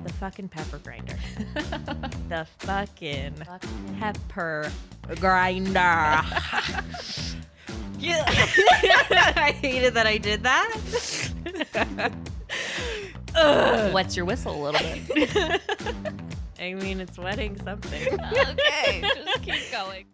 The fucking pepper grinder. The fucking pepper grinder. Yeah. I hated that I did that. Wets your whistle a little bit. I mean, it's wetting something. Okay, just keep going.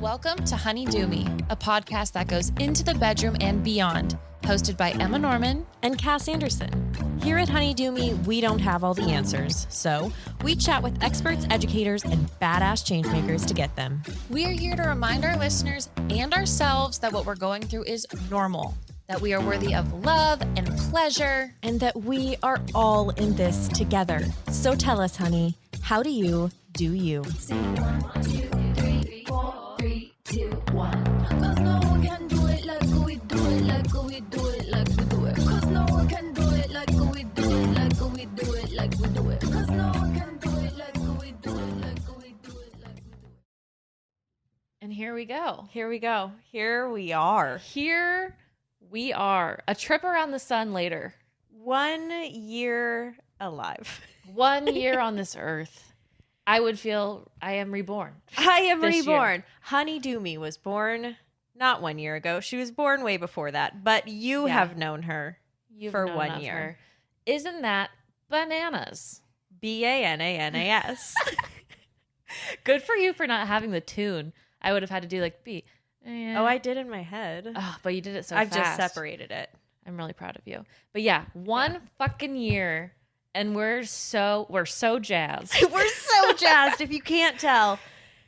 Welcome to Honeydew Me, a podcast that goes into the bedroom and beyond, hosted by Emma Norman And Cass Anderson. Here at Honeydew Me, we don't have all the answers, so we chat with experts, educators, and badass changemakers to get them. We are here to remind our listeners and ourselves that what we're going through is normal, that we are worthy of love and pleasure, And that we are all in this together. So tell us, honey, how do you do you? Sing 1, 2, 3, 4, 3, 2, 1. 'Cause no one can do it like we do it, like we do it, like we do it. 'Cause no one can do it like we do it, like we do it, like we do it. 'Cause no one can do it like we do it, like we do it, like we do it. and here we go. Here we go. Here we are. Here we are. A trip around the sun later. 1 year alive. 1 year on this earth. I would feel I am reborn. I am This reborn. year. Honeydew Me was born not 1 year ago. She was born way before that, but you Yeah. have known her You've for known 1 of year. her. Isn't that bananas? BANANAS. Good for you for not having the tune. I would have had to do like B. Oh, I did in my head. Oh, but you did it so I've fast. just separated it. I'm really proud of you. But yeah, one fucking year, and we're so jazzed We're so jazzed if you can't tell.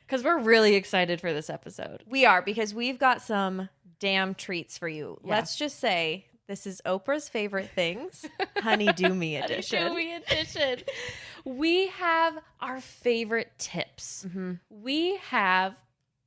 because we're really excited for this episode. We are, because we've got some damn treats for you. Yeah. Let's just say this is Oprah's favorite things, Honeydew Me edition. Honeydew Me edition. We have our favorite tips. Mhm. We have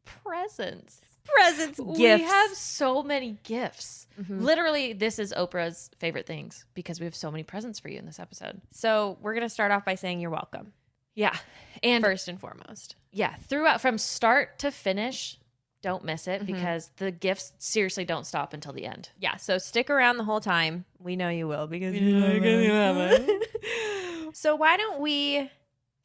presents. Presents, gifts. We have so many gifts. Mhm. Literally, this is Oprah's favorite things because we have so many presents for you in this episode. So we're going to start off by saying you're welcome, Yeah. And first and foremost. yeah, throughout from start to finish, don't miss it Mhm. because the gifts seriously don't stop until the end. Yeah, so stick around the whole time. We know you will because you like it. So why don't we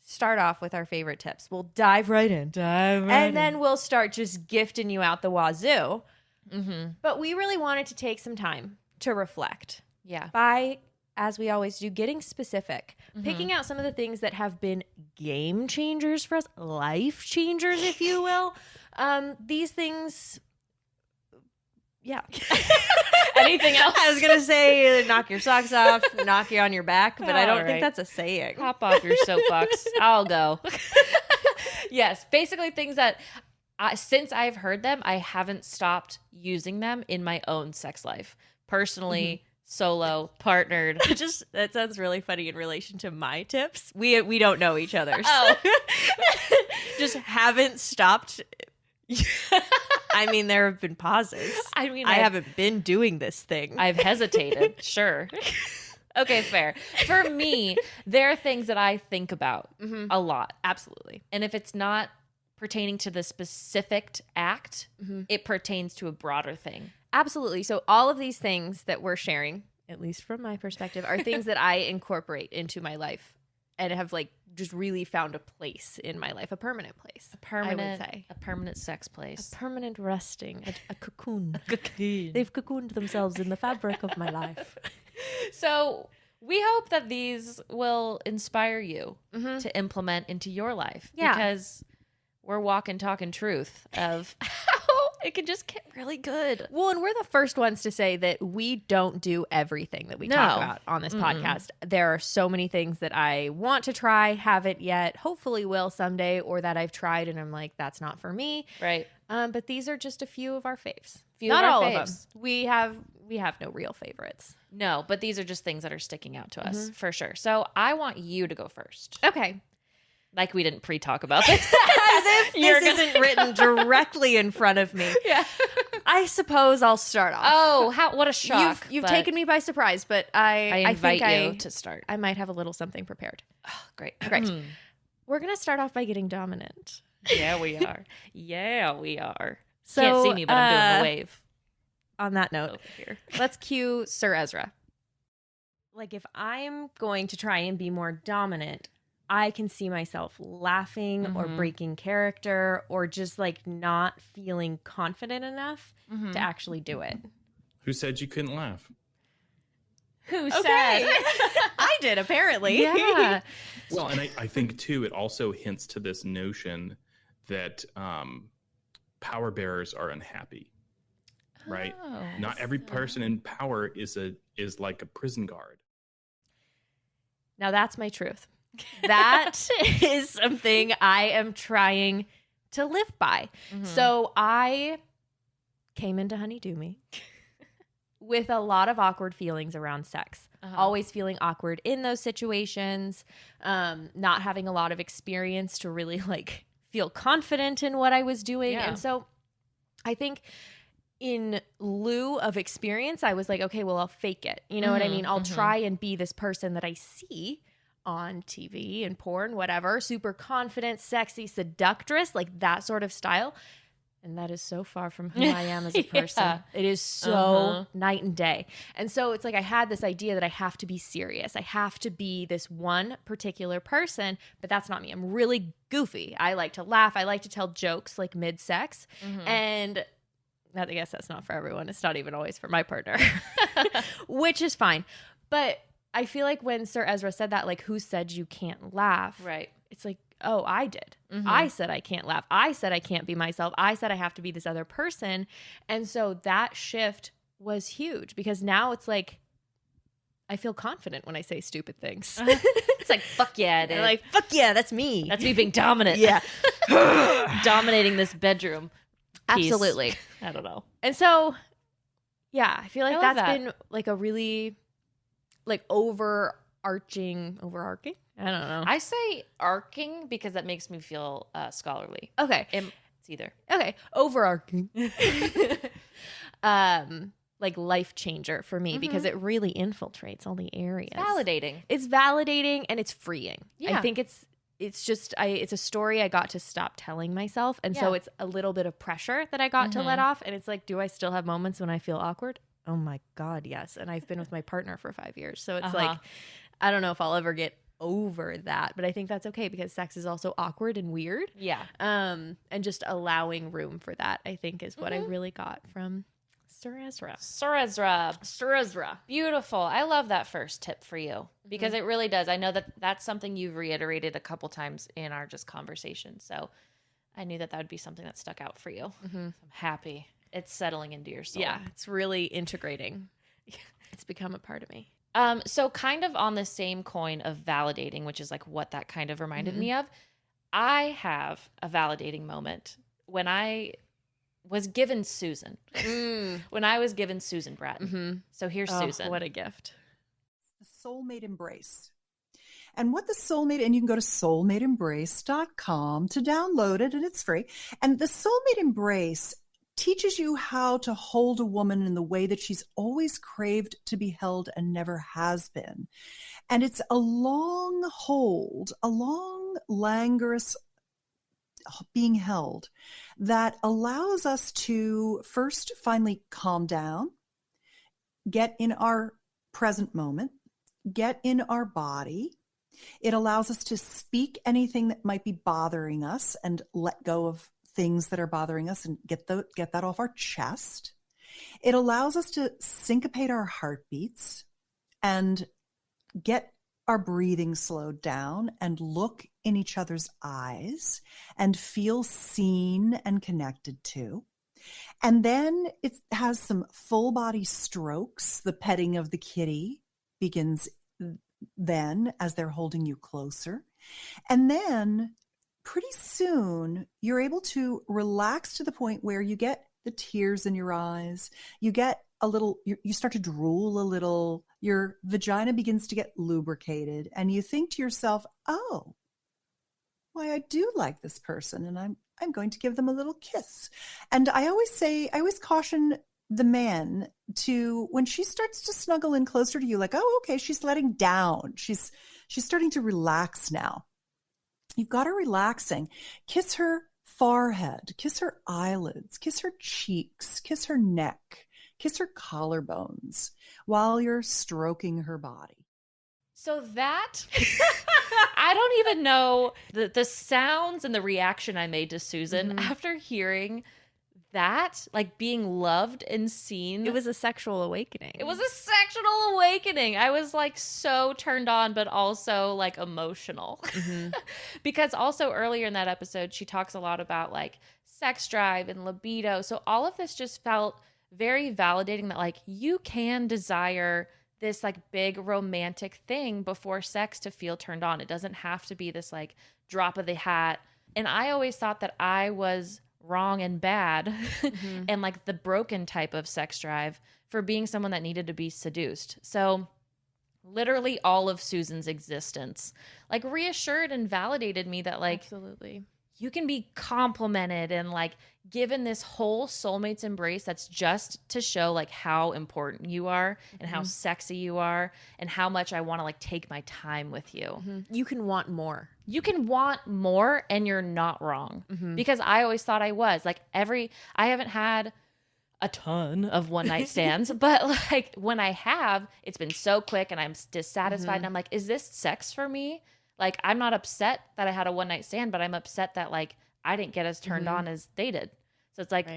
start off with our favorite tips? We'll dive right in. And then we'll start just gifting you out the wazoo. Mm-hmm. But we really wanted to take some time to reflect Yeah. by, as we always do, getting specific, Mhm. picking out some of the things that have been game changers for us, life changers, if you will. These things, yeah. Anything else? I was going to say knock your socks off, knock you on your back, but I don't All think right. that's a saying. Hop off your soapbox. I'll go. Yes, basically things that since I've heard them, I haven't stopped using them in my own sex life. Personally, solo, partnered. That sounds really funny in relation to my tips. We don't know each other. So Oh. just haven't stopped. I mean, there have been pauses. I mean, I haven't been doing this thing. I've hesitated. Sure. Okay, fair. For me, there are things that I think about Mhm. a lot. Absolutely. And if it's not pertaining to the specific act, Mhm. it pertains to a broader thing. Absolutely. So all of these things that we're sharing, at least from my perspective, are things that I incorporate into my life and have like just really found a place in my life, a permanent place. I would say. A permanent sex place. A permanent resting, a cocoon. Cocoon. They've cocooned themselves in the fabric of my life. So we hope that these will inspire you Mhm. to implement into your life. Yeah. Because we're walking, talking truth of how it can just get really good. Well, and we're the first ones to say that we don't do everything that we talk No. about on this Mm-mm. podcast. There are so many things that I want to try, haven't yet, hopefully will someday, or that I've tried and I'm like, that's not for me. Right. But these are just a few of our faves. Few Not of our all faves. of them. We have no real favorites. No, but these are just things that are sticking out to Mm-hmm. us for sure. So I want you to go first. Okay. Like we didn't pre-talk about this. As if You're this isn't written directly in front of me. Yeah. I suppose I'll start off. Oh, what a shock. You've but taken me by surprise, but I invite think you to start. I might have a little something prepared. Oh, great. Great. We're going to start off by getting dominant. Yeah, we are. Yeah, we are. So, Can't see me, but I'm doing the wave On that note, over here. let's cue Sir Ezra. like if I'm going to try and be more dominant, I can see myself laughing or breaking character or just like not feeling confident enough to actually do it. Who said you couldn't laugh? Who Okay. said? I did, apparently. Yeah. Well, and I think, too, it also hints to this notion that power bearers are unhappy, right? Oh. Not every person in power is like a prison guard. Now that's my truth. That is something I am trying to live by. So I came into Honeydew Me with a lot of awkward feelings around sex. Always feeling awkward in those situations, not having a lot of experience to really like feel confident in what I was doing. Yeah. And so I think in lieu of experience, I was like, okay, well, I'll fake it. You know what I mean? I'll try and be this person that I see on TV and porn, whatever, super confident, sexy, seductress, like that sort of style. And that is so far from who I am as a person. Yeah. It is so night and day. And so it's like I had this idea that I have to be serious. I have to be this one particular person, but that's not me. I'm really goofy. I like to laugh. I like to tell jokes like mid-sex. And I guess that's not for everyone. It's not even always for my partner, which is fine. But I feel like when Sir Ezra said that, like, who said you can't laugh? Right. It's like, oh, I did. I said I can't laugh. I said I can't be myself. I said I have to be this other person. And so that shift was huge because now it's like, I feel confident when I say stupid things. It's like, fuck yeah, dude. They're like, fuck yeah, that's me. That's me being dominant. Yeah. Dominating this bedroom. Piece. Absolutely. I don't know. And so, yeah, I feel like I love that's that. been like a really like overarching. I don't know. I say arcing because that makes me feel scholarly. Okay. It's either. Okay. Overarching. Like life changer for me because it really infiltrates all the areas. Validating. It's validating and it's freeing. Yeah. I think it's just it's a story I got to stop telling myself. And so Yeah. it's a little bit of pressure that I got to let off. And it's like, do I still have moments when I feel awkward? Oh my God, yes. And I've been with my partner for 5 years. So it's like, I don't know if I'll ever get over that, but I think that's okay because sex is also awkward and weird. Yeah. And just allowing room for that, I think, is what I really got from Sir Ezra. Sir Ezra. Sir Ezra. Beautiful. I love that first tip for you because it really does. I know that that's something you've reiterated a couple times in our just conversation. So I knew that would be something that stuck out for you. I'm happy. It's settling into your soul. Yeah, it's really integrating. It's become a part of me. So kind of on the same coin of validating, which is like what that kind of reminded me of, I have a validating moment when I was given Susan. When I was given Susan Bratton. So here's Susan. What a gift. The soulmate embrace. And what the soulmate, and you can go to soulmateembrace.com to download it, and it's free. And the soulmate embrace teaches you how to hold a woman in the way that she's always craved to be held and never has been. And it's a long hold, a long, languorous being held that allows us to first finally calm down, get in our present moment, get in our body. It allows us to speak anything that might be bothering us and let go of things that are bothering us and get that off our chest. It allows us to syncopate our heartbeats and get our breathing slowed down and look in each other's eyes and feel seen and connected to. And then it has some full body strokes. The petting of the kitty begins then as they're holding you closer. And then pretty soon you're able to relax to the point where you get the tears in your eyes. You get a little, you start to drool a little. Your vagina begins to get lubricated and you think to yourself, oh, why, I do like this person and I'm going to give them a little kiss. And I always caution the man to, when she starts to snuggle in closer to you, like, oh, okay, she's letting down. She's starting to relax now. You've got her relaxing. Kiss her forehead, kiss her eyelids, kiss her cheeks, kiss her neck, kiss her collarbones while you're stroking her body. So that, I don't even know the sounds and the reaction I made to Susan after hearing that, like being loved and seen. It was a sexual awakening. It was a sexual awakening. I was like so turned on, but also like emotional. Because also earlier in that episode, she talks a lot about like sex drive and libido. So all of this just felt very validating that like you can desire this like big romantic thing before sex to feel turned on. It doesn't have to be this like drop of the hat. And I always thought that I was wrong and bad and like the broken type of sex drive for being someone that needed to be seduced. So literally all of Susan's existence like reassured and validated me that like absolutely you can be complimented and like given this whole soulmate's embrace that's just to show like how important you are and how sexy you are and how much I want to like take my time with you. You can want more. You can want more and you're not wrong because I always thought I was like I haven't had a ton of one night stands, but like when I have, it's been so quick and I'm dissatisfied and I'm like, is this sex for me? Like, I'm not upset that I had a one night stand, but I'm upset that like I didn't get as turned on as they did. So it's like,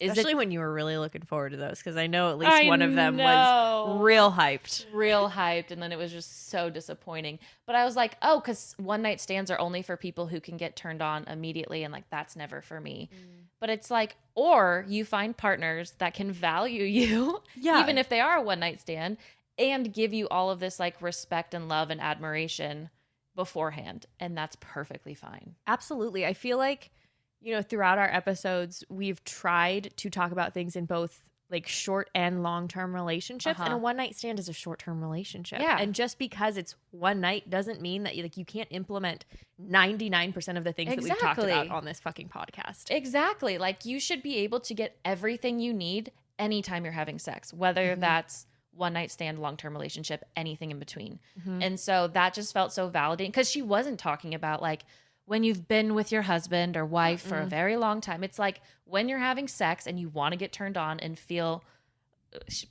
especially when you were really looking forward to those, because I know at least one of them was real hyped. Real hyped. And then it was just so disappointing. But I was like, oh, because one night stands are only for people who can get turned on immediately. And like, that's never for me. But it's like, or you find partners that can value you, even if they are a one night stand, and give you all of this like respect and love and admiration beforehand. And that's perfectly fine. Absolutely. I feel like, you know, throughout our episodes, we've tried to talk about things in both like short and long-term relationships. And a one-night stand is a short-term relationship. Yeah. And just because it's one night doesn't mean that you can't implement 99% of the things that we've talked about on this fucking podcast. Exactly. Like you should be able to get everything you need anytime you're having sex, whether that's one night stand, long-term relationship, anything in between. And so that just felt so validating because she wasn't talking about like when you've been with your husband or wife for a very long time. It's like when you're having sex and you want to get turned on and feel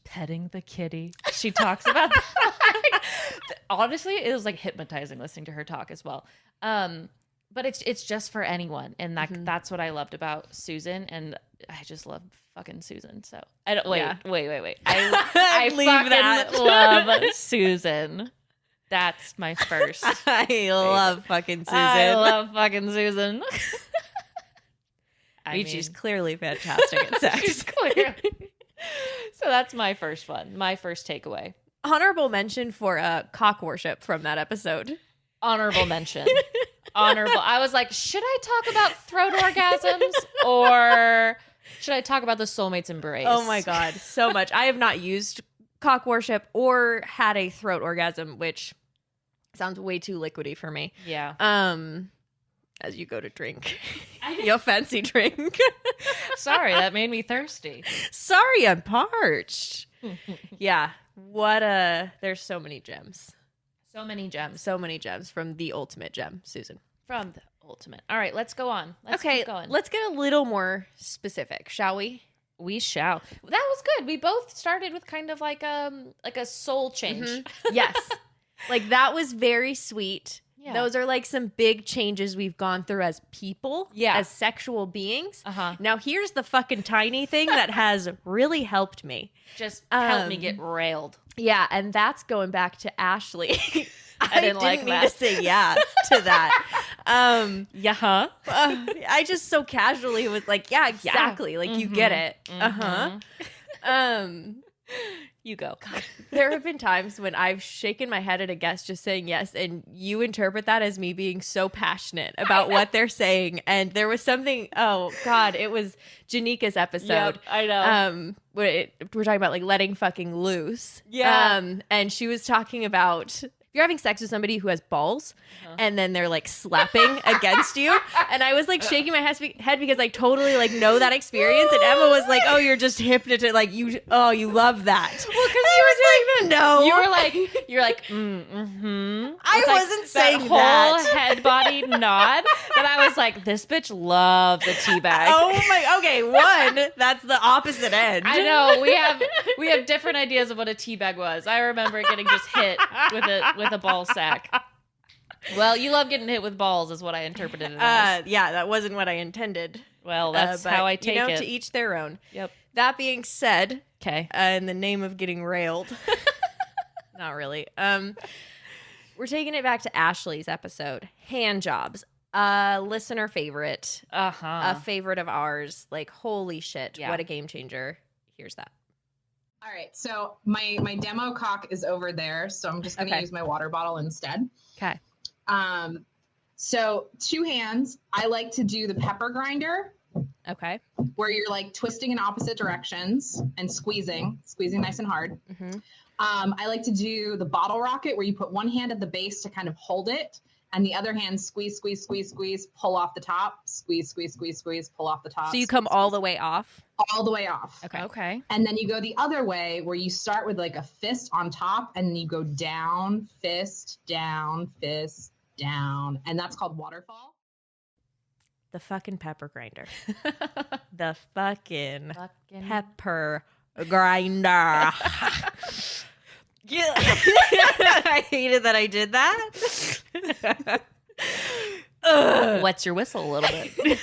petting the kitty. She talks about that. Honestly, it was like hypnotizing listening to her talk as well. But it's just for anyone. And that's what I loved about Susan. And I just love fucking Susan. So I don't wait. I Leave fucking that. love Susan. That's my first. I love fucking Susan. I love fucking Susan. She's clearly fantastic at sex. She's clear. So that's my first one. My first takeaway. Honorable mention for cock worship from that episode. Honorable mention. Honorable. I was like, should I talk about throat orgasms or should I talk about the soulmate's embrace? Oh my God, so much. I have not used cock worship or had a throat orgasm, which sounds way too liquidy for me. Yeah. As you go to drink your fancy drink. Sorry, that made me thirsty. Sorry, I'm parched. Yeah. There's so many gems. So many gems. So many gems from the ultimate gem, Susan. From the ultimate. All right, let's go on. Let's keep going. Let's get a little more specific, shall we? We shall. That was good. We both started with kind of like a soul change. Yes. Like that was very sweet. Yeah. Those are like some big changes we've gone through as people, as sexual beings. Now here's the fucking tiny thing that has really helped me. Just help me get railed. Yeah, and that's going back to Ashley. I didn't like mean that. to say yeah to that. Yeah. I just so casually was like, yeah, exactly. Like you get it. You go. There have been times when I've shaken my head at a guest just saying yes, and you interpret that as me being so passionate about what they're saying. And there was something, oh God, it was Janika's episode. Yep, I know. We're talking about like letting fucking loose. Yeah. And she was talking about you're having sex with somebody who has balls and then they're like slapping against you. And I was like shaking my head because I totally like know that experience. And Emma was like, oh, you're just hypnotized. Like you love that. Well, because you were like, no. You're like, I wasn't saying that. Whole head body nod. And I was like, this bitch loves a teabag. Oh my, okay. That's the opposite end. I know. We have different ideas of what a teabag was. I remember getting just hit with with a ball sack. Well, you love getting hit with balls is what I interpreted it as. Yeah, that wasn't what I intended. Well, that's But, how I take it. To each their own. Yep. That being said, Okay. in the name of getting railed, not really. We're taking it back to Ashley's episode, hand jobs. Listener favorite, a favorite of ours. Like, holy shit, Yeah. what a game changer. Here's that. All right, so my demo cock is over there, so I'm just going to Okay. use my water bottle instead. Okay. So 2 hands. I like to do the pepper grinder, Okay. where you're like twisting in opposite directions and squeezing nice and hard. Mm-hmm. I like to do the bottle rocket, where you put one hand at the base to kind of hold it, and the other hand squeeze, pull off the top, squeeze, pull off the top. So you come all the way off? all the way off. Okay. And then you go the other way, where you start with like a fist on top, and then you go down, fist, down, and that's called waterfall. The fucking pepper grinder. The fucking pepper grinder. Yeah. I hated that I did that. Wets your whistle a little bit.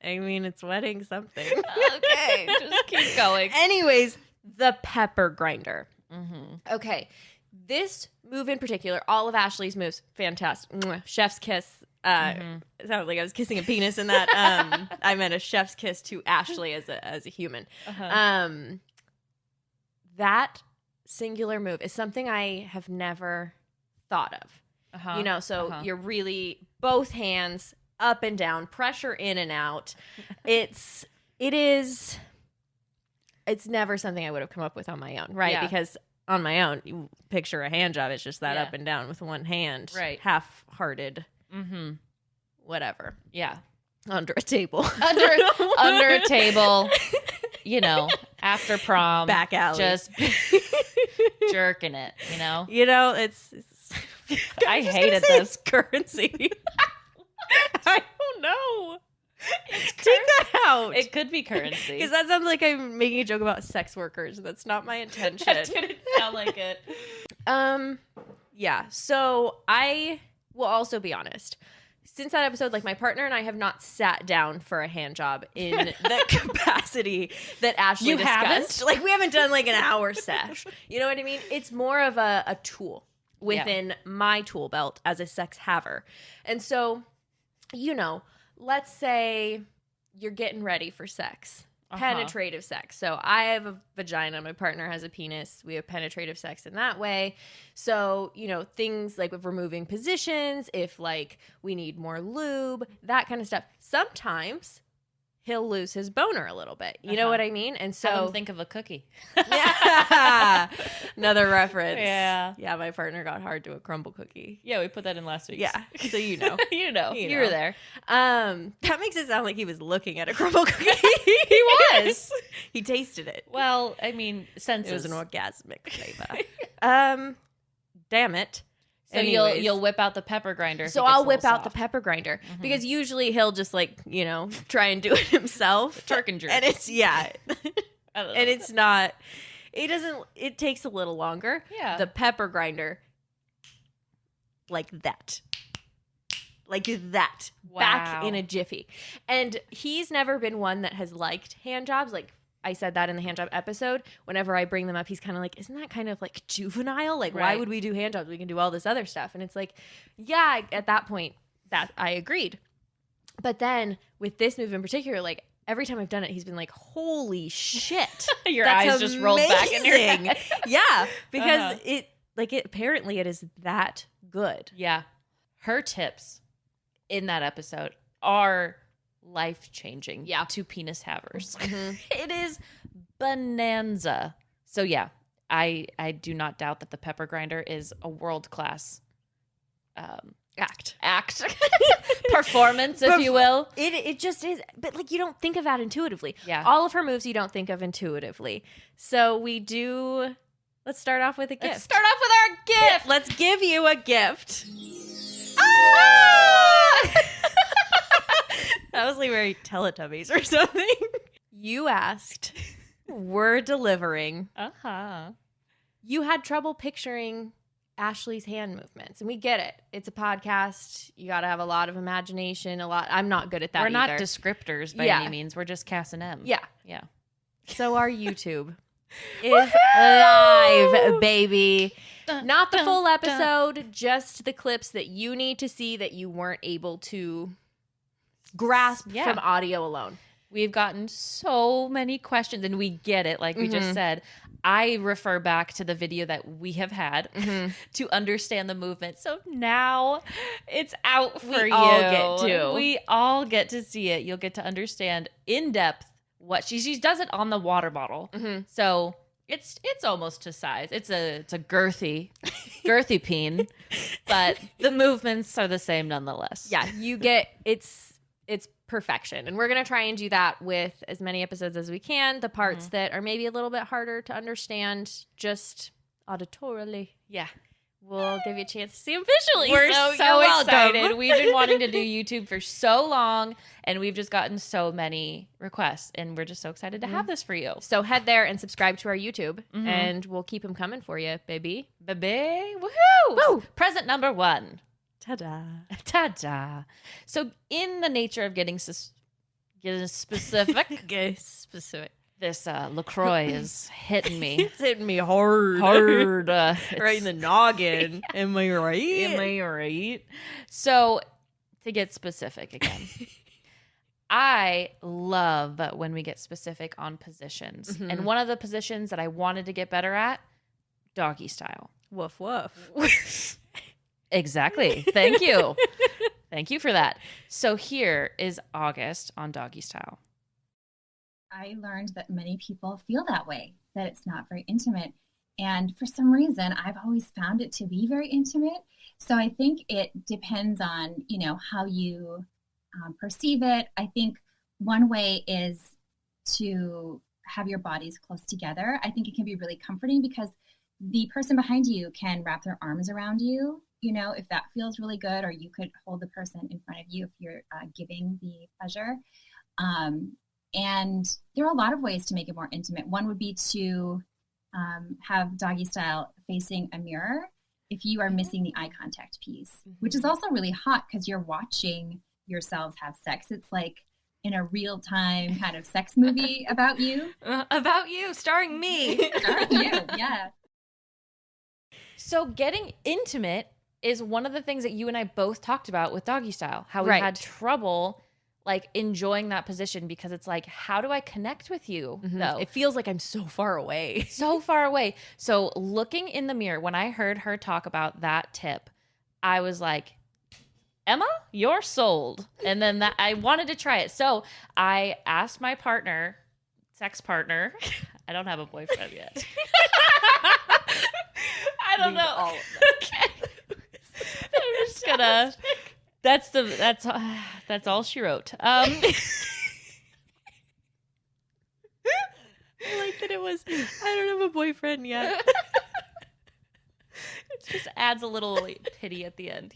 I mean, it's wetting something. Okay, just keep going. Anyways, the pepper grinder. Mm-hmm. Okay. This move in particular, all of Ashley's moves, fantastic. Mwah. Chef's kiss. It sounded like I was kissing a penis in that. I meant a chef's kiss to Ashley as a human. That singular move is something I have never thought of. You know, so you're really both hands up and down, pressure in and out. It's never something I would have come up with on my own, right? Yeah. Because on my own, you picture a hand job, it's just that Yeah. up and down with one hand, Right. half-hearted, Mm-hmm. whatever, Yeah. under a table, Under a table, you know, after prom, back alley, just jerking it, you know. you know, it's I I'm just hated gonna say this. it's currency. I don't know. Take that out. It could be currency. Because that sounds like I'm making a joke about sex workers. That's not my intention. That didn't sound like it. Yeah. So I will also be honest. Since that episode, like, my partner and I have not sat down for a hand job in the capacity that Ashley You discussed. haven't? Like, we haven't done like an hour sesh. You know what I mean? It's more of a tool within my tool belt as a sex haver. And so, you know, let's say you're getting ready for sex. Penetrative sex. So I have a vagina, my partner has a penis. We have penetrative sex in that way. So, you know, things like if we're moving positions, if like we need more lube, that kind of stuff. Sometimes he'll lose his boner a little bit. You know what I mean? And Have so him think of a cookie. yeah. Another reference. Yeah. Yeah, my partner got hard to a crumble cookie. Yeah, we put that in last week. Yeah. So you know. You know. You You know. were there. That makes it sound like he was looking at a crumble cookie. He was. He tasted it. Well, I mean, senses. It was an orgasmic flavor. Damn it. So Anyways. you'll whip out the pepper grinder. if So it gets I'll a whip little out the soft. pepper grinder because usually he'll just like, you know, try and do it himself. Turk and jerk. And it's I don't know. and it's not it takes a little longer. Yeah. The pepper grinder like that. Like that. Back Wow. in a jiffy. And he's never been one that has liked hand jobs. Like I said that in the hand job episode. Whenever I bring them up, he's kind of like, isn't that kind of like juvenile? Like, why Right. would we do hand jobs? We can do all this other stuff. And it's like, yeah, at that point, that I agreed. But then with this move in particular, like every time I've done it, he's been like, holy shit. Your that's eyes just rolled back in your amazing." head. Yeah, because Uh-huh. apparently it is that good. Yeah. Her tips in that episode are life-changing to penis havers. It is bonanza. So yeah, I do not doubt that the pepper grinder is a world-class act performance, if you will. It just is, but like you don't think of that intuitively. Yeah. All of her moves you don't think of intuitively. So we do. Let's start off with a gift. Let's start off with our gift. Let's give you a gift. That was like very Teletubbies or something. You asked, we're delivering. Uh-huh. You had trouble picturing Ashley's hand movements. And we get it. It's a podcast. You got to have a lot of imagination, I'm not good at that We're not either. descriptors by Yeah. any means. We're just Cass and M. Yeah. Yeah. So our YouTube is live, baby. Not the full episode, just the clips that you need to see that you weren't able to grasp Yeah. from audio alone. We've gotten so many questions, and we get it, like we just said. I refer back to the video that we have had to understand the movement. So now it's out for you. all get to. We all get to see it. You'll get to understand in depth what she does it on the water bottle. So it's almost to size. It's a girthy peen, but the movements are the same nonetheless. Yeah, you get it's perfection. And we're going to try and do that with as many episodes as we can. The parts that are maybe a little bit harder to understand just auditorily. Yeah. We'll give you a chance to see them visually. We're so so you're excited. welcome. We've been wanting to do YouTube for so long, and we've just gotten so many requests, and we're just so excited to have this for you. So head there and subscribe to our YouTube, and we'll keep them coming for you, baby. Baby, woohoo! Woo! Present number 1. Ta-da. Ta-da. So in the nature of getting specific, Specific. this LaCroix is hitting me It's hitting me hard. hard. Right in the noggin. Am I right? Am I right? So to get specific again, I love when we get specific on positions. And one of the positions that I wanted to get better at, doggy style. Woof, woof. Exactly. Thank you. Thank you for that. So here is August on doggy style. I learned that many people feel that way, that it's not very intimate. And for some reason, I've always found it to be very intimate. So I think it depends on, how you perceive it. I think one way is to have your bodies close together. I think it can be really comforting because the person behind you can wrap their arms around you, if that feels really good, or you could hold the person in front of you if you're giving the pleasure. And there are a lot of ways to make it more intimate. One would be to have doggy style facing a mirror if you are missing the eye contact piece, which is also really hot because you're watching yourselves have sex. It's like in a real-time kind of sex movie about you. About you, starring me. Starring you, yeah. So getting intimate is one of the things that you and I both talked about with doggy style, how we Right. had trouble enjoying that position because it's like, how do I connect with you though? It feels like I'm so far away. So far away. So looking in the mirror, when I heard her talk about that tip, I was like, Emma, you're sold. And then I wanted to try it. So I asked my sex partner, I don't have a boyfriend yet. I don't know. All of them. Okay. I'm just gonna. That's all she wrote. I like that it was, I don't have a boyfriend yet. It just adds a little pity at the end,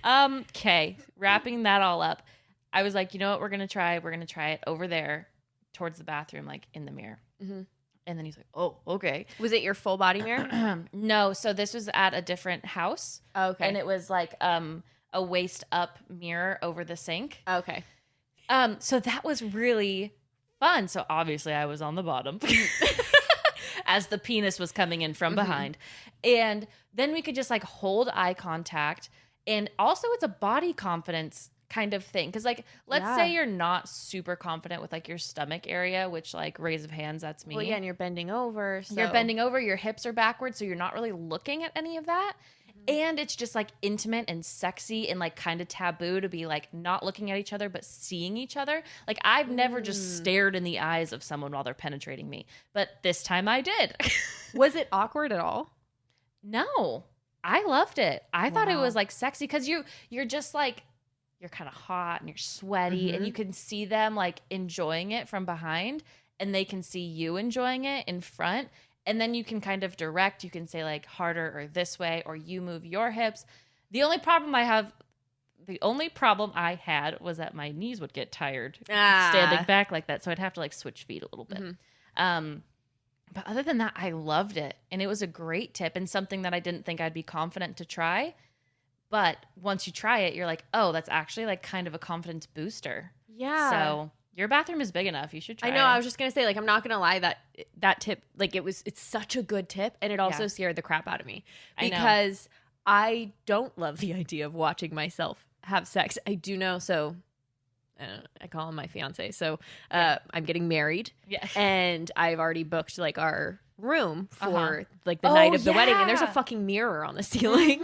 Okay, wrapping that all up, I was like, you know what, we're gonna try it over there towards the bathroom, in the mirror. And then he's like, oh, okay. Was it your full body mirror? No, so this was at a different house. Okay. And it was a waist up mirror over the sink. Okay. So that was really fun. So obviously I was on the bottom as the penis was coming in from behind. And then we could just hold eye contact. And also it's a body confidence kind of thing. Because let's say you're not super confident with your stomach area, which raise of hands, that's me. Well, yeah, and you're bending over. So. You're bending over, your hips are backwards, so you're not really looking at any of that. And it's just intimate and sexy and kind of taboo to be not looking at each other but seeing each other. I've never just stared in the eyes of someone while they're penetrating me, but this time I did. Was it awkward at all? No, I loved it. I thought it was sexy because you're just you're kind of hot and you're sweaty and you can see them enjoying it from behind and they can see you enjoying it in front. And then you can kind of direct, you can say harder or this way, or you move your hips. The only problem I had was that my knees would get tired standing back like that. So I'd have to switch feet a little bit. But other than that, I loved it. And it was a great tip and something that I didn't think I'd be confident to try. But once you try it, you're like, oh, that's actually like kind of a confidence booster. Yeah. So your bathroom is big enough. You should try it. I know. I was just going to say, like, I'm not going to lie, that tip, like, it's such a good tip. And it also scared the crap out of me. Because I don't love the idea of watching myself have sex. I do know. So I call him my fiance. So I'm getting married. Yeah. And I've already booked like our room for like the night of the wedding. And there's a fucking mirror on the ceiling.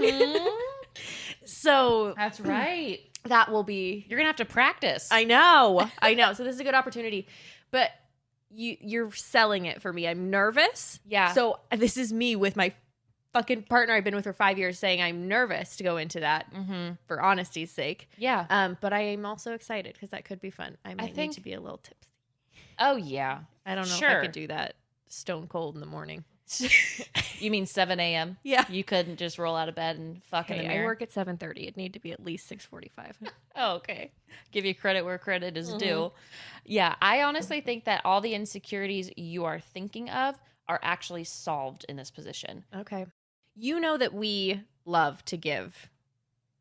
So that's right. That will be. You're going to have to practice. I know. So this is a good opportunity. But you're selling it for me. I'm nervous. Yeah. So this is me with my fucking partner I've been with for 5 years saying I'm nervous to go into that for honesty's sake. Yeah. But I am also excited because that could be fun. I might need to be a little tipsy. Oh, yeah. I don't know if I could do that stone cold in the morning. You mean 7 a.m.? Yeah. You couldn't just roll out of bed and fuck in the mirror? I work at 7:30. It'd need to be at least 6:45. Oh, okay. Give you credit where credit is due. Yeah. I honestly think that all the insecurities you are thinking of are actually solved in this position. Okay. You know that we love to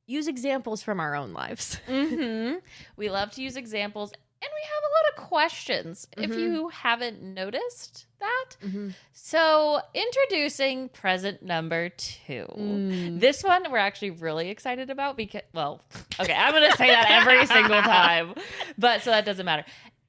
use examples from our own lives. We love to use examples, and we have a lot of questions, if you haven't noticed that. So, introducing present number 2. This one we're actually really excited about because, well, okay, I'm going to say that every single time, but so that doesn't matter.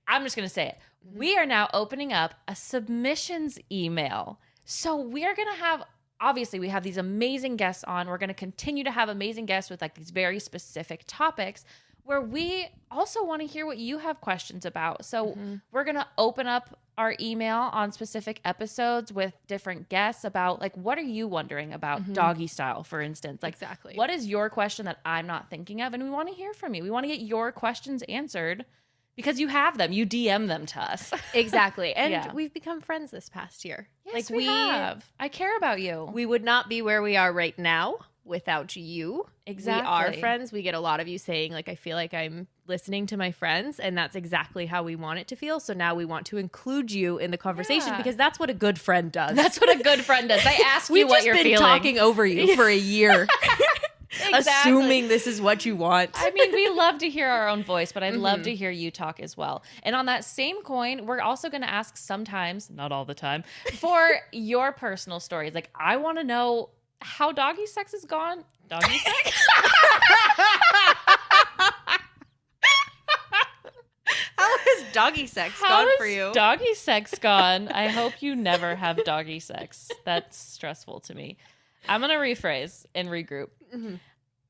I'm just going to say it. We are now opening up a submissions email. So, we're going to have, obviously, we have these amazing guests on. We're going to continue to have amazing guests with like these very specific topics where we also want to hear what you have questions about. So we're going to open up our email on specific episodes with different guests about like, what are you wondering about doggy style, for instance? Like, exactly. What is your question that I'm not thinking of? And we want to hear from you. We want to get your questions answered because you have them. You DM them to us. Exactly. And we've become friends this past year. Yes, like we have. I care about you. We would not be where we are right now without you. Exactly. We are friends. We get a lot of you saying like, I feel like I'm listening to my friends, and that's exactly how we want it to feel. So now we want to include you in the conversation because that's what a good friend does. That's what a good friend does. They ask you what you're feeling. We've just been talking over you for a year. Assuming this is what you want. I mean, we love to hear our own voice, but I'd love to hear you talk as well. And on that same coin, we're also going to ask sometimes, not all the time, for your personal stories. Like, I want to know how doggy sex has gone. Doggy sex? How has doggy sex gone for you? Doggy sex gone? I hope you never have doggy sex. That's stressful to me. I'm going to rephrase and regroup.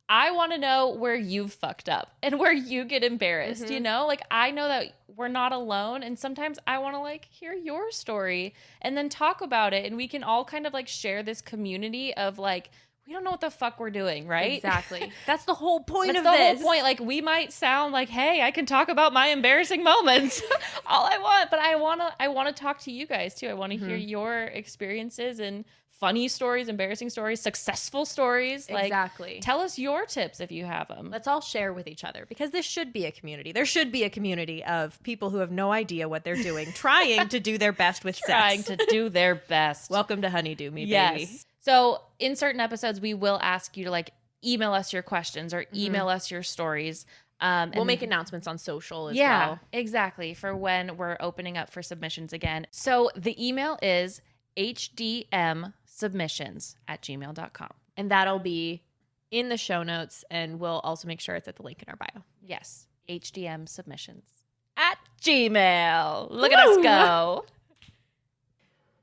I want to know where you've fucked up and where you get embarrassed, you know? Like, I know that we're not alone, and sometimes I want to, like, hear your story and then talk about it, and we can all kind of, like, share this community of, like, we don't know what the fuck we're doing, right? Exactly. That's the whole point of this. That's the whole point. Like, we might sound like, hey, I can talk about my embarrassing moments all I want, but I want to talk to you guys, too. I want to hear your experiences and funny stories, embarrassing stories, successful stories. Exactly. Like, tell us your tips if you have them. Let's all share with each other because this should be a community. There should be a community of people who have no idea what they're doing, trying to do their best with sex. Trying to do their best. Welcome to Honeydew Me, baby. Yes. So in certain episodes, we will ask you to like email us your questions or email us your stories. We'll make announcements on social as well. Yeah, exactly. For when we're opening up for submissions again. So the email is hdmsubmissions@gmail.com. And that'll be in the show notes, and we'll also make sure it's at the link in our bio. Yes, hdmsubmissions@gmail. Look at us go.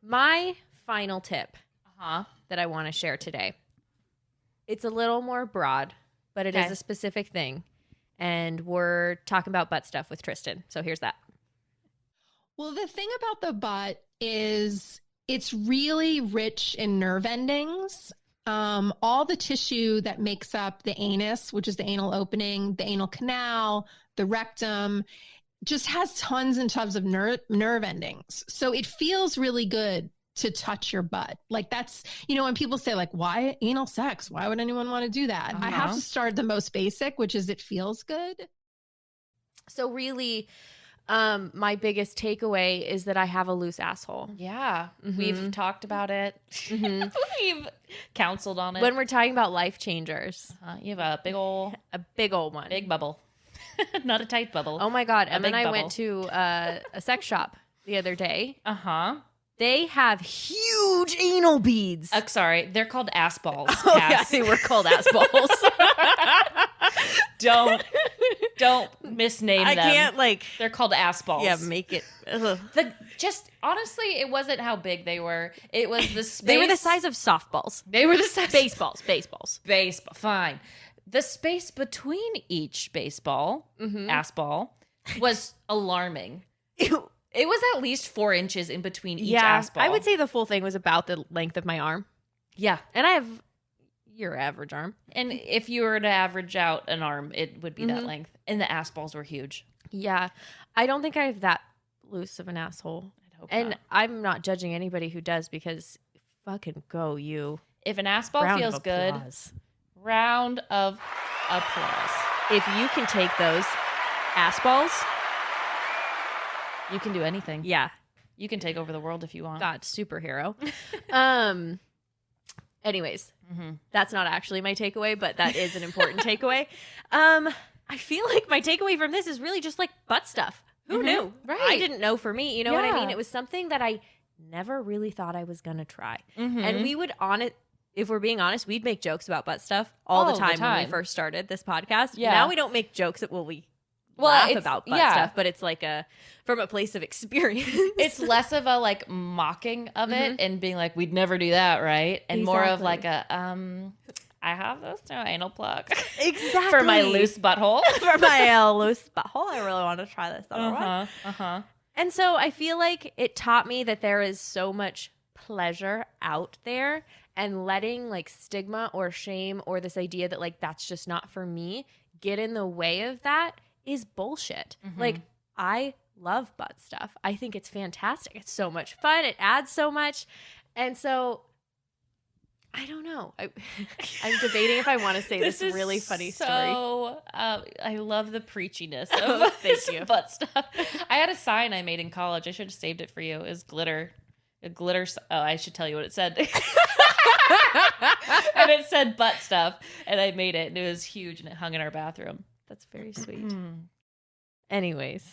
My final tip that I want to share today. It's a little more broad, but it is a specific thing. And we're talking about butt stuff with Tristan. So here's that. Well, the thing about the butt is it's really rich in nerve endings. All the tissue that makes up the anus, which is the anal opening, the anal canal, the rectum, just has tons and tons of nerve endings. So it feels really good to touch your butt. Like that's, you know, when people say like, why anal sex? Why would anyone want to do that? I have to start the most basic, which is it feels good. So really, My biggest takeaway is that I have a loose asshole. Yeah. We've talked about it. We've counseled on it. When we're talking about life changers. You have a big old one. big bubble. Not a tight bubble. Oh my God. Emma big and I bubble. went to a sex shop the other day. Uh-huh. They have huge anal beads. Sorry, they're called ass balls. Oh, yeah, they were called ass balls. Don't misname I them. can't like. They're called ass balls. Yeah, make it. Ugh. Honestly, it wasn't how big they were. It was the space. They were the size of softballs. They were the size. Baseballs. Baseball. Fine. The space between each baseball, ass ball, was alarming. It was at least 4 inches in between each ass ball. I would say the full thing was about the length of my arm. Yeah. And I have your average arm. And if you were to average out an arm, it would be that length. And the ass balls were huge. Yeah. I don't think I have that loose of an asshole. I'd hope And not. I'm not judging anybody who does because fucking go you. If an ass ball Round of feels good, applause. round of applause. If you can take those ass balls, You can do anything. yeah. You can take over the world if you want. God, superhero. Anyways, that's not actually my takeaway, but that is an important takeaway. I feel like my takeaway from this is really just like butt stuff. Who knew? Right. I didn't know for me. You know what I mean? Yeah. It was something that I never really thought I was going to try. And we would if we're being honest, we'd make jokes about butt stuff all the time when we first started this podcast. Yeah. Now we don't make jokes that we laugh it's- about butt yeah. stuff, but it's like from a place of experience. It's less of a like mocking of it and being like, we'd never do that, right? And more of like I have this new anal plug. Exactly. For my loose butthole. For my loose butthole. I really want to try this other one. And so I feel like it taught me that there is so much pleasure out there, and letting like stigma or shame or this idea that like that's just not for me get in the way of that is bullshit. Like, I love butt stuff. I think it's fantastic. It's so much fun. It adds so much. And so I don't know. I'm debating if I want to say this really funny story. So I love the preachiness of Thank you. butt stuff. I had a sign I made in college. I should have saved it for you. It was glitter. I should tell you what it said. And it said butt stuff. And I made it. And it was huge. And it hung in our bathroom. That's very sweet. Anyways.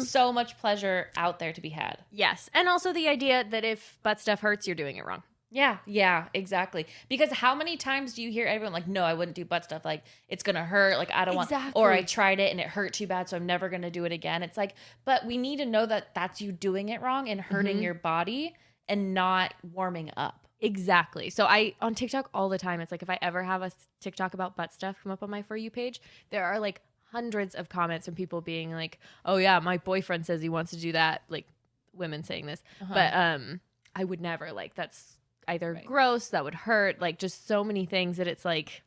So much pleasure out there to be had. Yes. And also the idea that if butt stuff hurts, you're doing it wrong. Yeah, exactly. Because how many times do you hear everyone like, no, I wouldn't do butt stuff. Like, it's going to hurt. Like, I don't want, or I tried it and it hurt too bad, so I'm never going to do it again. It's like, but we need to know that that's you doing it wrong and hurting your body and not warming up. Exactly. So on TikTok all the time, it's like if I ever have a TikTok about butt stuff come up on my For You page, there are like hundreds of comments from people being like, oh yeah, my boyfriend says he wants to do that. Like women saying this, but I would never. Like, that's either gross, that would hurt, like just so many things that it's like,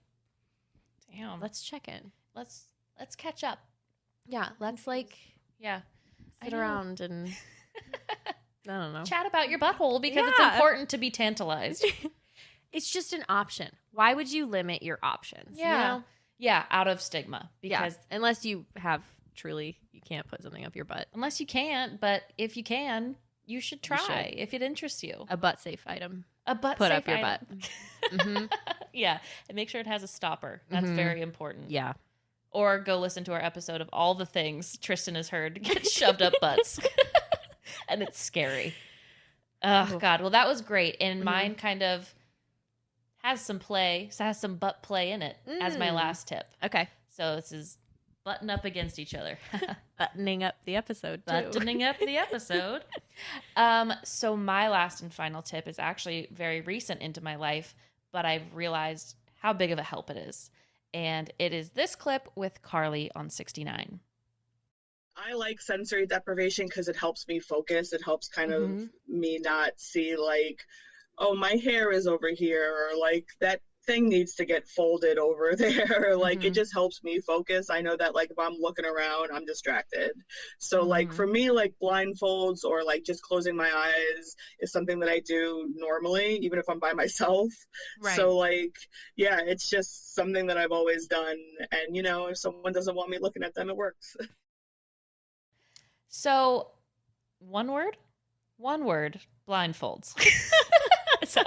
damn, let's check in. Let's catch up. Yeah. Let's like, sit around and I don't know. Chat about your butthole because it's important to be tantalized. It's just an option. Why would you limit your options? Yeah. You know? Yeah, out of stigma. Because unless you have truly, you can't put something up your butt. unless you can't, but if you can, you should try if it interests you. A butt safe item. A butt Put safe up your item. Yeah, and make sure it has a stopper. That's very important. Yeah. Or go listen to our episode of all the things Tristan has heard get shoved up butts. And it's scary. Oh, God. Well, that was great. And mine kind of has some butt play in it as my last tip. Okay. So this is button up against each other. Buttoning up the episode, too. Buttoning up the episode. So my last and final tip is actually very recent into my life, but I've realized how big of a help it is. And it is this clip with Carly on 69. I like sensory deprivation because it helps me focus. It helps kind of me not see like, oh, my hair is over here, or like that thing needs to get folded over there. Like it just helps me focus. I know that like if I'm looking around, I'm distracted. So like for me, like blindfolds or like just closing my eyes is something that I do normally, even if I'm by myself. Right. So like, yeah, it's just something that I've always done. And you know, if someone doesn't want me looking at them, it works. So, one word, blindfolds. So,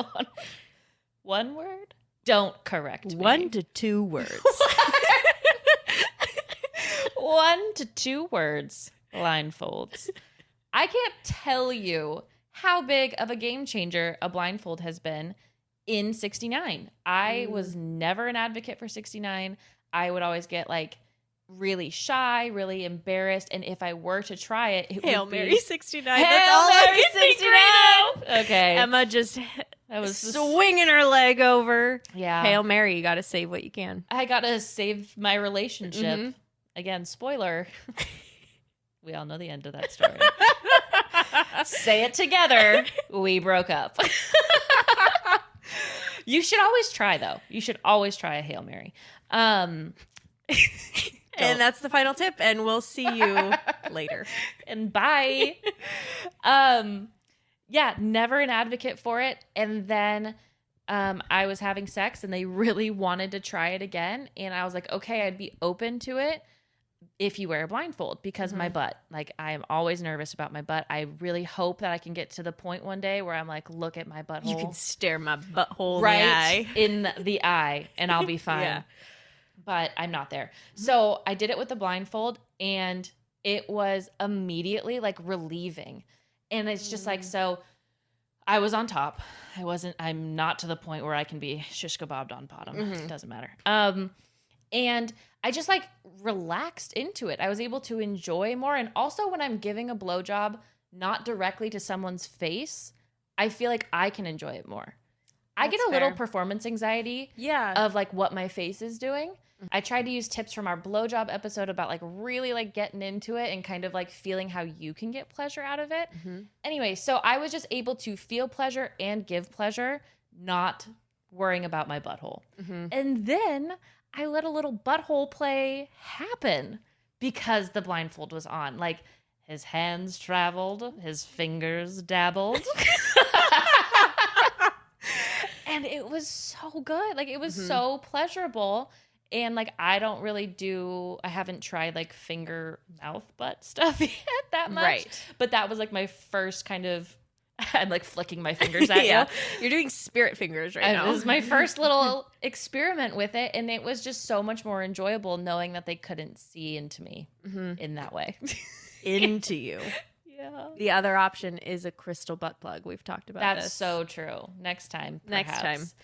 one word, don't correct me. 1 to 2 words. 1 to 2 words, blindfolds. I can't tell you how big of a game changer a blindfold has been in 69. I was never an advocate for 69. I would always get like really shy, really embarrassed, and if I were to try it, it Hail would be Mary 69. Hail That's all Mary I can think of. Okay, Emma just that was swinging her leg over. Yeah. Hail Mary, you got to save what you can. I gotta save my relationship. Again, spoiler. We all know the end of that story. Say it together. We broke up. You should always try, though. You should always try a Hail Mary. And that's the final tip, and we'll see you later. And bye. Yeah, never an advocate for it. And then I was having sex, and they really wanted to try it again. And I was like, okay, I'd be open to it if you wear a blindfold, because my butt, like, I am always nervous about my butt. I really hope that I can get to the point one day where I'm like, look at my butthole. You can stare my butthole right in the eye. in the eye, and I'll be fine. Yeah. But I'm not there. So I did it with the blindfold, and it was immediately like relieving. And it's just like, so I was on top. I'm not to the point where I can be shish kebabbed on bottom. It doesn't matter. And I just like relaxed into it. I was able to enjoy more. And also when I'm giving a blowjob, not directly to someone's face, I feel like I can enjoy it more. I get a little performance anxiety of like what my face is doing. I tried to use tips from our blowjob episode about like really like getting into it and kind of like feeling how you can get pleasure out of it. Anyway, so I was just able to feel pleasure and give pleasure, not worrying about my butthole. And then I let a little butthole play happen because the blindfold was on. Like, his hands traveled, his fingers dabbled. And it was so good. Like, it was so pleasurable. And like, I haven't tried like finger, mouth, butt stuff yet that much. Right. But that was like my first kind of, I'm like flicking my fingers at you. You're doing spirit fingers right now. It was my first little experiment with it. And it was just so much more enjoyable knowing that they couldn't see into me in that way. Into you. Yeah. The other option is a crystal butt plug. We've talked about That's this. so true. Next time, perhaps.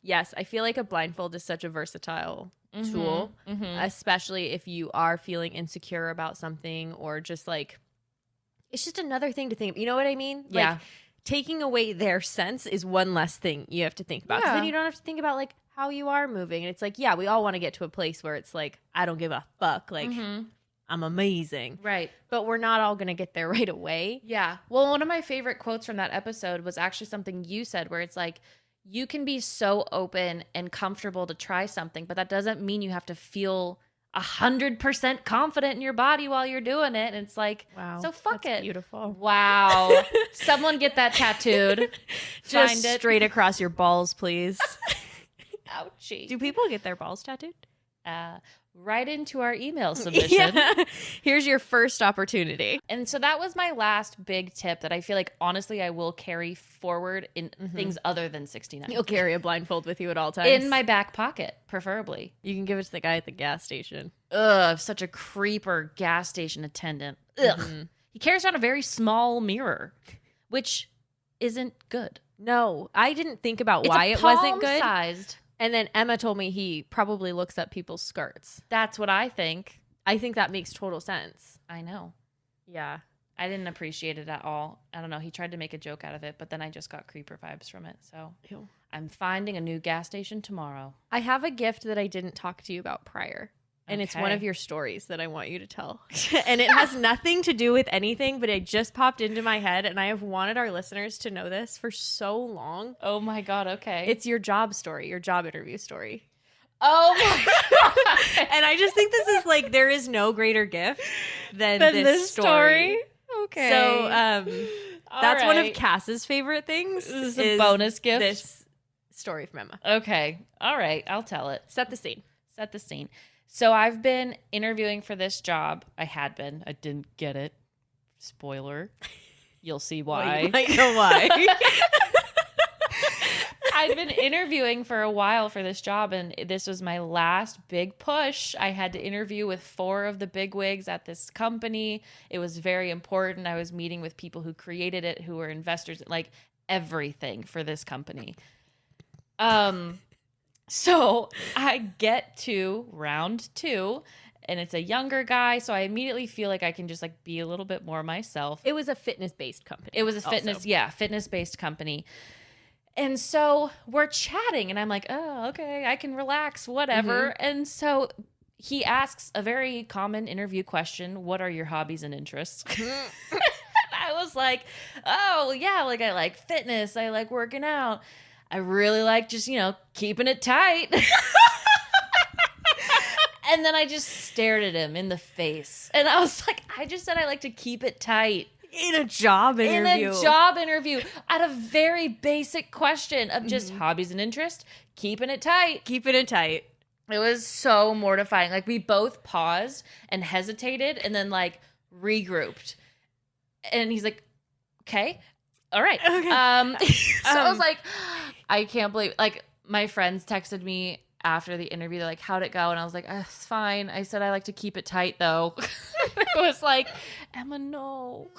Yes, I feel like a blindfold is such a versatile tool, especially if you are feeling insecure about something or just like, it's just another thing to think. You know what I mean? Yeah. Like, taking away their sense is one less thing you have to think about. 'Cause then you don't have to think about like how you are moving. And it's like, yeah, we all want to get to a place where it's like, I don't give a fuck. Like, I'm amazing. Right. But we're not all going to get there right away. Yeah. Well, one of my favorite quotes from that episode was actually something you said where it's like, you can be so open and comfortable to try something, but that doesn't mean you have to feel 100% confident in your body while you're doing it. And it's like, Wow. so fuck That's it. beautiful. Wow. Someone get that tattooed. Just Find it. straight across your balls, please. Ouchie. Do people get their balls tattooed? Right into our email submission. Yeah. Here's your first opportunity. And so that was my last big tip that I feel like, honestly, I will carry forward in things other than 69. You'll carry a blindfold with you at all times. In my back pocket, preferably. You can give it to the guy at the gas station. Ugh, such a creeper gas station attendant. Ugh. He carries around a very small mirror, which isn't good. No, I didn't think about It's why a it wasn't good. palm-sized. And then Emma told me he probably looks at people's skirts. That's what I think. I think that makes total sense. I know. Yeah. I didn't appreciate it at all. I don't know. He tried to make a joke out of it, but then I just got creeper vibes from it. So I'm finding a new gas station tomorrow. I have a gift that I didn't talk to you about prior. And it's one Okay. of your stories that I want you to tell. And it has nothing to do with anything, but it just popped into my head. And I have wanted our listeners to know this for so long. Oh my God. Okay. It's your job story, your job interview story. oh my God. And I just think this is like, there is no greater gift than this story. Okay. So that's one of right. Cass's favorite things. This is a bonus gift. This story from Emma. Okay. All right. I'll tell it. Set the scene. Set the scene. So I've been interviewing for this job. I had been. I didn't get it. Spoiler. You'll see why. Well, you might know why. I'd been interviewing for a while for this job, and this was my last big push. I had to interview with 4 of the bigwigs at this company. It was very important. I was meeting with people who created it, who were investors, like everything for this company. So I get to round 2, and it's a younger guy, so I immediately feel like I can just like be a little bit more myself. It was a fitness-based company. It was a fitness-based company. And so we're chatting, and I'm like, oh, okay, I can relax, whatever. And so he asks a very common interview question: what are your hobbies and interests? I was like, oh, yeah, like I like fitness. I like working out. I really like just, keeping it tight. And then I just stared at him in the face. And I was like, I just said I like to keep it tight. In a job interview. At a very basic question of just hobbies and interests, keeping it tight. It was so mortifying. Like, we both paused and hesitated and then, like, regrouped. And he's like, okay, all right. Okay. So I was like, I can't believe, like, my friends texted me after the interview. They're like, how'd it go? And I was like, it's fine. I said I like to keep it tight, though. It was like, Emma, no.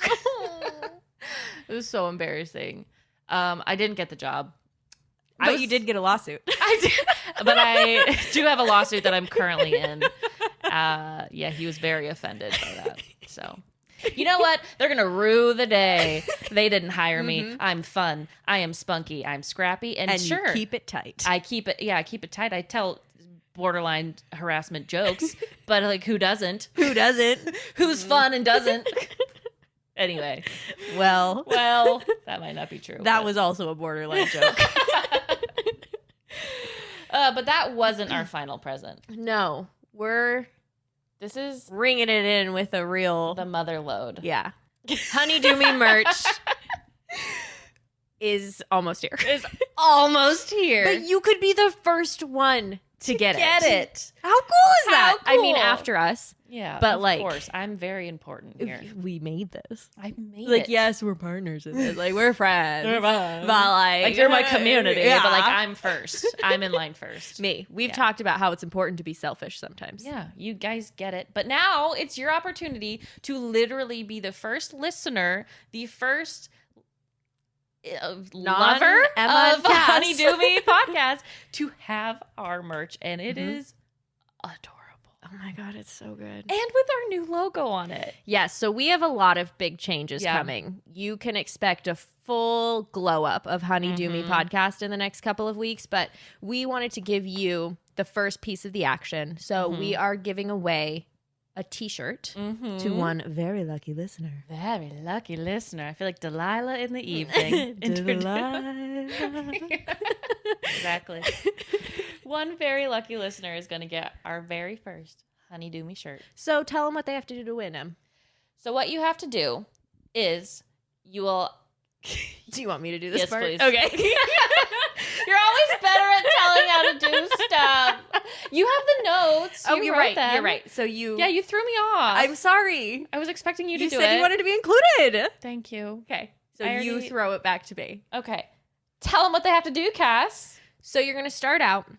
It was so embarrassing. I didn't get the job. But you did get a lawsuit. I did, but I do have a lawsuit that I'm currently in. Yeah, he was very offended by that. So, you know what? They're going to rue the day they didn't hire me. I'm fun. I am spunky. I'm scrappy. And sure. You keep it tight. I keep it tight. I tell borderline harassment jokes, but like, who doesn't? Who's fun and doesn't? Anyway. Well, that might not be true. That was also a borderline joke. But that wasn't our final present. No, this is ringing it in with the mother load. Yeah. Honeydew Me merch is almost here. But you could be the first one to get it. How cool is that? Cool. I mean, after us. Yeah, but of course, I'm very important here. We made this. I made it. Like, yes, we're partners in this. Like, we're friends. But like you're my community. Yeah. But like, I'm first. I'm in line first. We've talked about how it's important to be selfish sometimes. Yeah, you guys get it. But now it's your opportunity to literally be the first listener, the first lover of Honeydew Me podcast to have our merch, and it is adorable. Oh my God, it's so good. And with our new logo on it. Yes, so we have a lot of big changes coming. You can expect a full glow up of Honeydew Me podcast in the next couple of weeks, but we wanted to give you the first piece of the action. So we are giving away a t-shirt to one very lucky listener. Very lucky listener. I feel like Delilah in the evening. Delilah. Exactly. One very lucky listener is going to get our very first Honeydew Me shirt. So tell them what they have to do to win them. So what you have to do is you will... Do you want me to do this yes, part? Please. Okay. You're always better at telling how to do stuff. You have the notes. You're right. Them. You're right. So you threw me off. I'm sorry. I was expecting you to do it. You said you wanted to be included. Thank you. Okay. So you throw it back to me. Okay. Tell them what they have to do, Cass. So you're going to start out.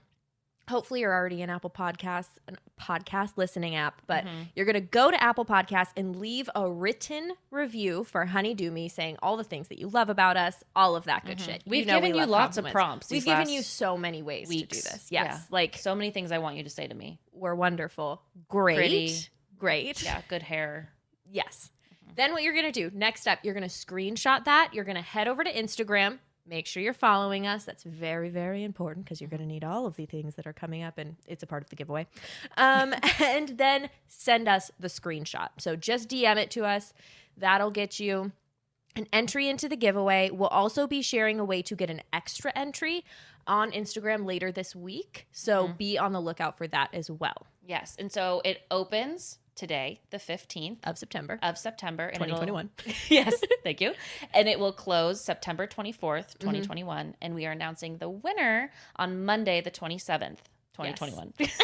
Hopefully you're already in Apple Podcasts, a podcast listening app, but you're going to go to Apple Podcasts and leave a written review for Honeydew Me saying all the things that you love about us, all of that good shit. We've given you lots of prompts. We've given you so many ways to do this. Yes. Yeah. Like so many things I want you to say to me. We're wonderful. Great. Pretty. Great. Yeah. Good hair. Yes. Then what you're going to do, next up, you're going to screenshot that. You're going to head over to Instagram. Make sure you're following us. That's very, very important because you're going to need all of the things that are coming up, and it's a part of the giveaway. And then send us the screenshot. So just DM it to us. That'll get you an entry into the giveaway. We'll also be sharing a way to get an extra entry on Instagram later this week. So be on the lookout for that as well. Yes. And so it opens today, the 15th of September. 2021. Yes, thank you. And it will close September 24th, 2021. And we are announcing the winner on Monday, the 27th, 2021. Yes.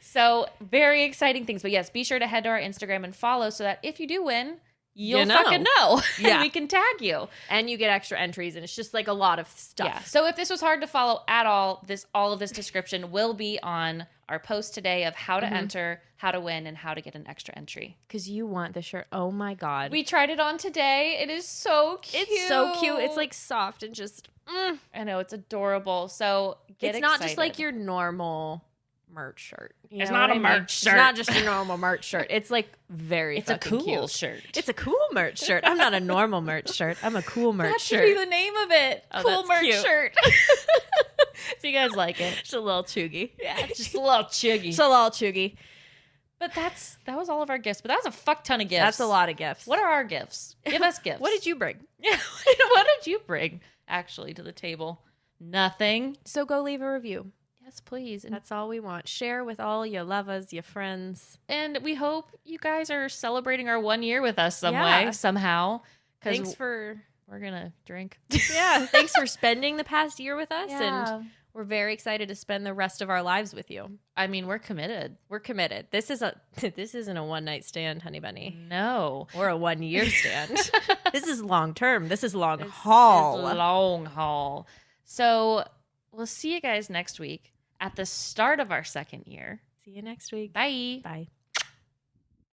So very exciting things. But yes, be sure to head to our Instagram and follow so that if you do win, you'll fucking know. Yeah. And we can tag you. And you get extra entries, and it's just like a lot of stuff. Yeah. So if this was hard to follow at all, all of this description will be on our post today of how to enter, how to win, and how to get an extra entry. Because you want the shirt. Oh my God. We tried it on today. It is so cute. It's so cute. It's like soft and just, I know, it's adorable. So it's not just like your normal merch shirt. You It's know not what a I mean? merch shirt. It's not just your normal merch shirt. It's like very It's a fucking cool cute. shirt. It's a cool merch shirt. I'm not a normal merch shirt. I'm a cool merch That shirt. should be the name of it. Oh, Cool that's merch cute. shirt. If you guys like it. Just a little chuggy. Yeah, just a little chuggy. Just a little chuggy. But that was all of our gifts. But that was a fuck ton of gifts. That's a lot of gifts. What are our gifts? Give us gifts. What did you bring? Yeah, what did you bring actually to the table? Nothing. So go leave a review. Yes, please. That's all we want. Share with all your lovers, your friends. And we hope you guys are celebrating our 1 year with us some Yeah. way, somehow. Thanks for We're gonna drink. thanks for spending the past year with us, Yeah. and we're very excited to spend the rest of our lives with you. I mean, we're committed. We're committed. This isn't a one night stand, honey bunny, No. or a 1 year stand. This is long term. This is long haul. It's long haul. So we'll see you guys next week at the start of our second year. See you next week. Bye. Bye.